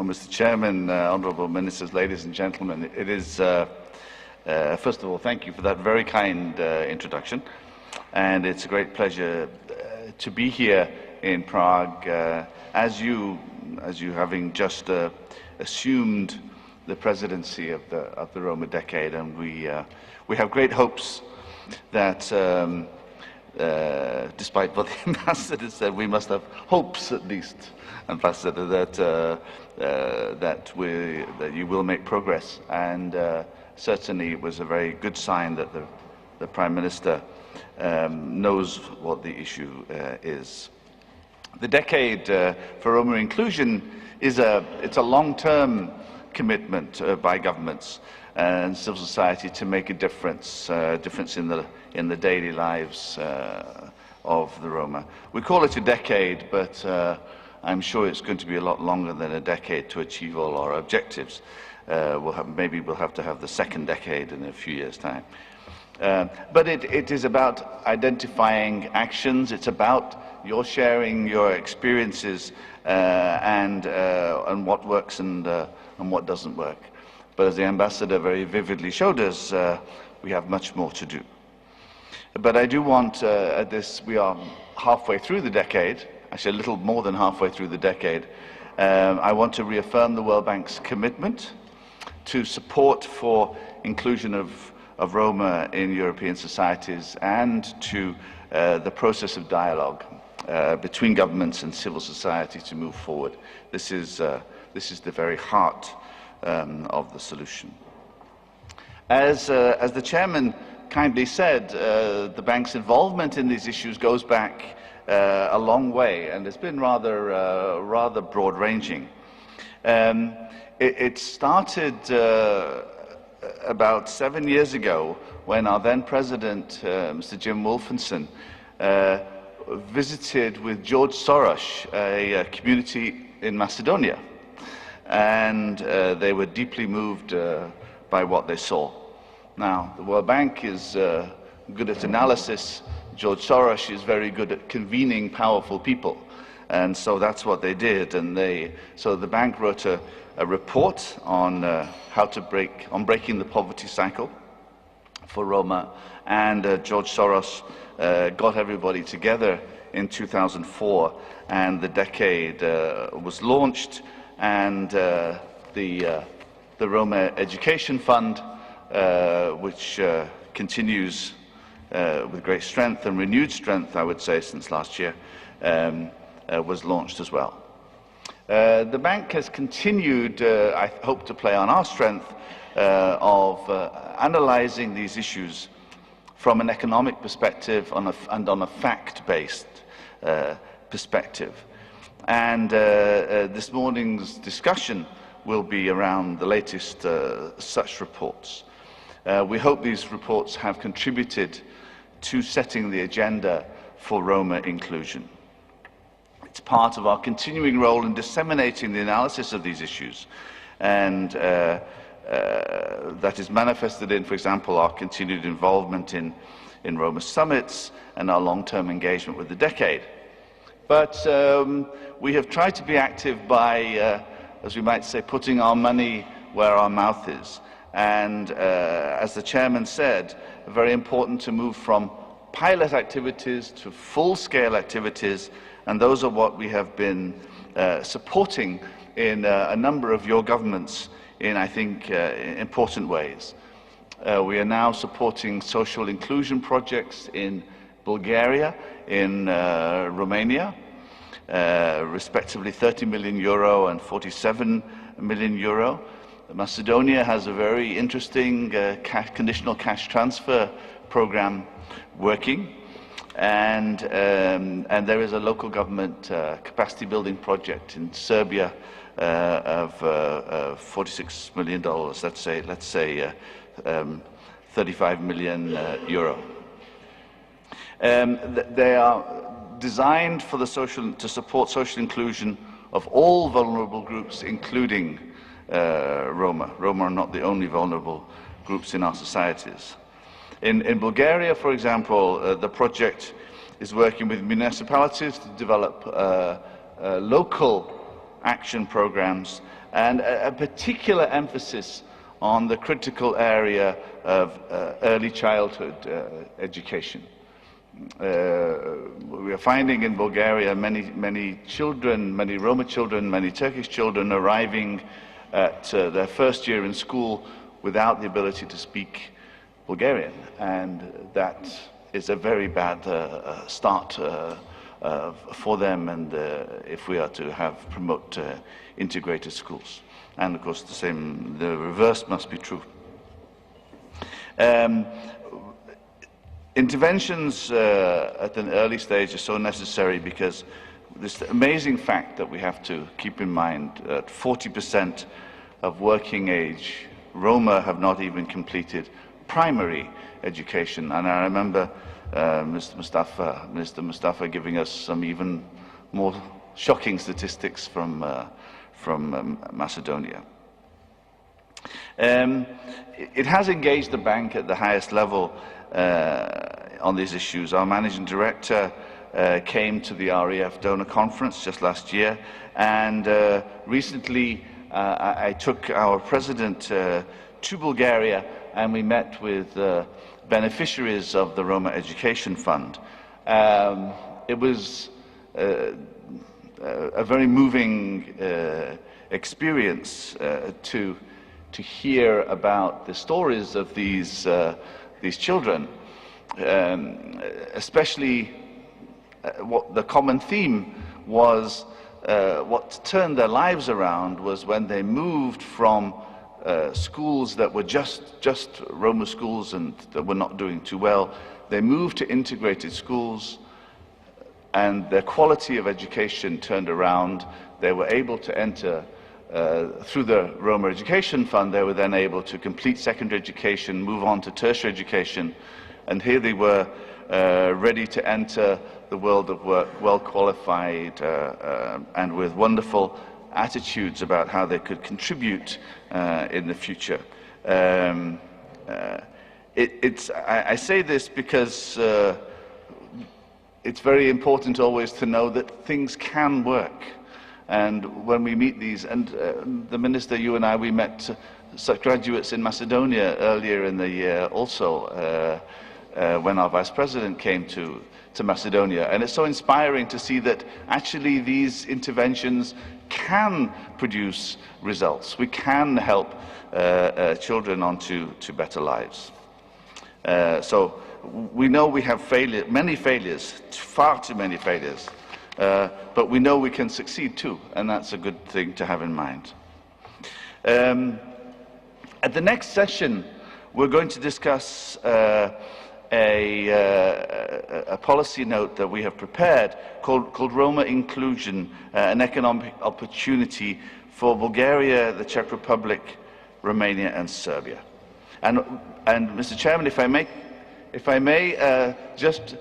Well, Mr. Chairman, honourable ministers, ladies and gentlemen, it is, first of all, thank you for that very kind introduction, and it's a great pleasure to be here in Prague as you having just assumed the presidency of the Roma decade, and we have great hopes that despite what the ambassador said, we must have hopes at least, Ambassador, that you will make progress. And certainly it was a very good sign that the Prime Minister knows what the issue is. The decade for Roma inclusion it's a long-term commitment by governments and civil society to make a difference in the daily lives of the Roma. We call it a decade, but I'm sure it's going to be a lot longer than a decade to achieve all our objectives. Maybe we'll have to have the second decade in a few years' time. But it is about identifying actions. It's about your sharing your experiences and what works and what doesn't work. But as the ambassador very vividly showed us, we have much more to do. But I do want, we are halfway through the decade, actually a little more than halfway through the decade. I want to reaffirm the World Bank's commitment to support for inclusion of Roma in European societies and to the process of dialogue between governments and civil society to move forward. This is the very heart of the solution. As the chairman kindly said, the bank's involvement in these issues goes back a long way, and it's been rather broad-ranging. It started about 7 years ago when our then president, Mr. Jim Wolfenson, visited with George Soros a community in Macedonia, and they were deeply moved by what they saw. Now, the World Bank is good at analysis. George Soros is very good at convening powerful people, and so that's what they did. And so the bank wrote a report on breaking the poverty cycle for Roma, and George Soros got everybody together in 2004, and the decade was launched, and the Roma Education Fund, which continues with great strength and renewed strength, I would say, since last year, was launched as well. The bank has continued, I hope, to play on our strength of analyzing these issues from an economic perspective and on a fact-based perspective. And this morning's discussion will be around the latest such reports. We hope these reports have contributed to setting the agenda for Roma inclusion. It's part of our continuing role in disseminating the analysis of these issues, and that is manifested in, for example, our continued involvement in Roma summits and our long-term engagement with the decade. But we have tried to be active by, as we might say, putting our money where our mouth is. And as the chairman said, very important to move from pilot activities to full-scale activities, and those are what we have been supporting in a number of your governments in, I think, important ways. We are now supporting social inclusion projects in Bulgaria, in Romania, respectively 30 million euro and 47 million euro. Macedonia has a very interesting conditional cash transfer program working, and there is a local government capacity building project in Serbia of $46 million. Let's say 35 million euro. They are designed for to support social inclusion of all vulnerable groups, including Roma. Roma are not the only vulnerable groups in our societies. In Bulgaria, for example, the project is working with municipalities to develop local action programs and a particular emphasis on the critical area of early childhood education. We are finding in Bulgaria many children, many Roma children, many Turkish children arriving at their first year in school without the ability to speak Bulgarian, and that is a very bad start for them, and if we are to promote integrated schools. And of course the reverse must be true. Interventions at an early stage are so necessary because this amazing fact that we have to keep in mind that 40% of working age Roma have not even completed primary education. And I remember Minister Mustafa giving us some even more shocking statistics from Macedonia. It has engaged the bank at the highest level on these issues. Our managing director came to the REF donor conference just last year, and recently I took our president to Bulgaria, and we met with beneficiaries of the Roma Education Fund. It was a very moving experience to hear about the stories of these children, especially what the common theme was. What turned their lives around was when they moved from schools that were just Roma schools and that were not doing too well. They moved to integrated schools, and their quality of education turned around. They were able to enter through the Roma Education Fund. They were then able to complete secondary education, move on to tertiary education, and here they were ready to enter the world of work, well qualified and with wonderful attitudes about how they could contribute in the future. I say this because it's very important always to know that things can work. And when we meet these, and the Minister, you and I, we met such graduates in Macedonia earlier in the year also, when our Vice President came to Macedonia. And it's so inspiring to see that actually these interventions can produce results. We can help children onto better lives. So we know we have many failures, far too many failures, but we know we can succeed too, and that's a good thing to have in mind. At the next session, we're going to discuss a policy note that we have prepared called Roma Inclusion, an economic opportunity for Bulgaria, the Czech Republic, Romania and Serbia. And Mr. Chairman, if I may just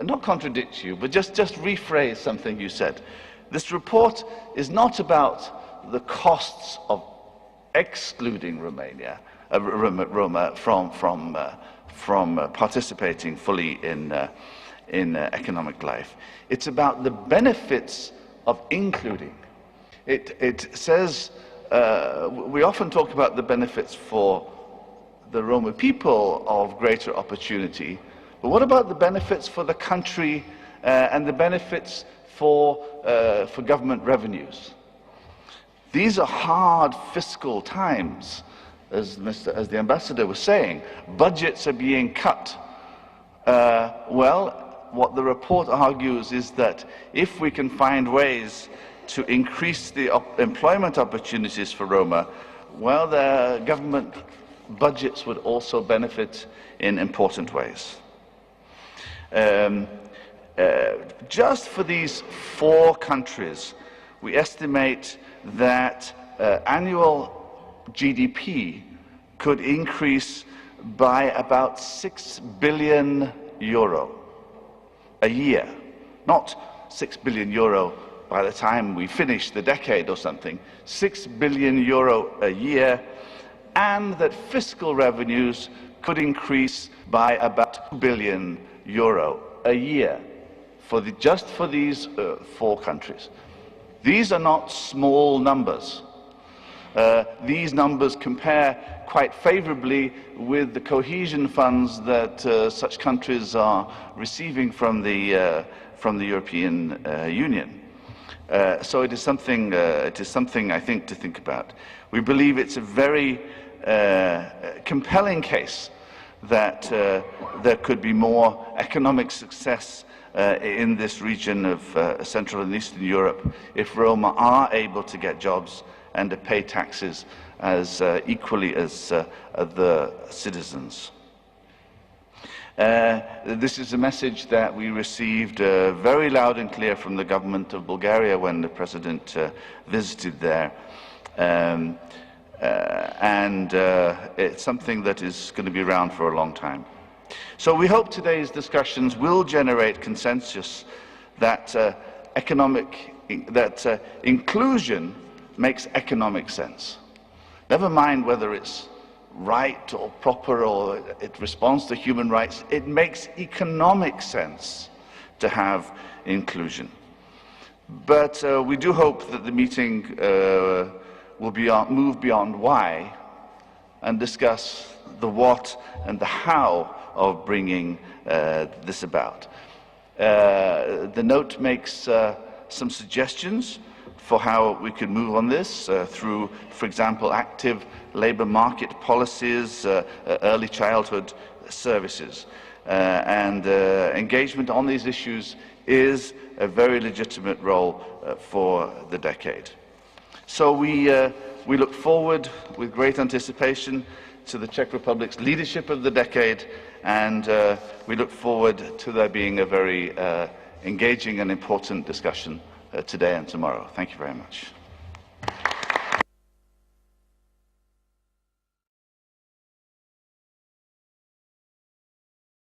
not contradict you, but just rephrase something you said. This report is not about the costs of excluding Roma from participating fully in economic life. It's about the benefits of including. It says, we often talk about the benefits for the Roma people of greater opportunity, but what about the benefits for the country and the benefits for government revenues? These are hard fiscal times. As the ambassador was saying, budgets are being cut. Well, what the report argues is that if we can find ways to increase the employment opportunities for Roma, well, the government budgets would also benefit in important ways. Just for these 4 countries, we estimate that annual GDP could increase by about 6 billion euro a year. Not 6 billion euro by the time we finish the decade or something, 6 billion euro a year, and that fiscal revenues could increase by about 2 billion euro a year just for these 4 countries. These are not small numbers. These numbers compare quite favorably with the cohesion funds that such countries are receiving from the European Union. So it is something I think to think about. We believe it's a very compelling case that there could be more economic success in this region of Central and Eastern Europe if Roma are able to get jobs and to pay taxes as equally as the citizens. This is a message that we received very loud and clear from the government of Bulgaria when the President visited there. It's something that is going to be around for a long time. So we hope today's discussions will generate consensus that inclusion makes economic sense. Never mind whether it's right or proper or it responds to human rights, it makes economic sense to have inclusion. But we do hope that the meeting will move beyond why and discuss the what and the how of bringing this about. The note makes some suggestions for how we could move on this through, for example, active labor market policies, early childhood services. Engagement on these issues is a very legitimate role for the decade. So we look forward with great anticipation to the Czech Republic's leadership of the decade, and we look forward to there being a very engaging and important discussion today and tomorrow. Thank you very much.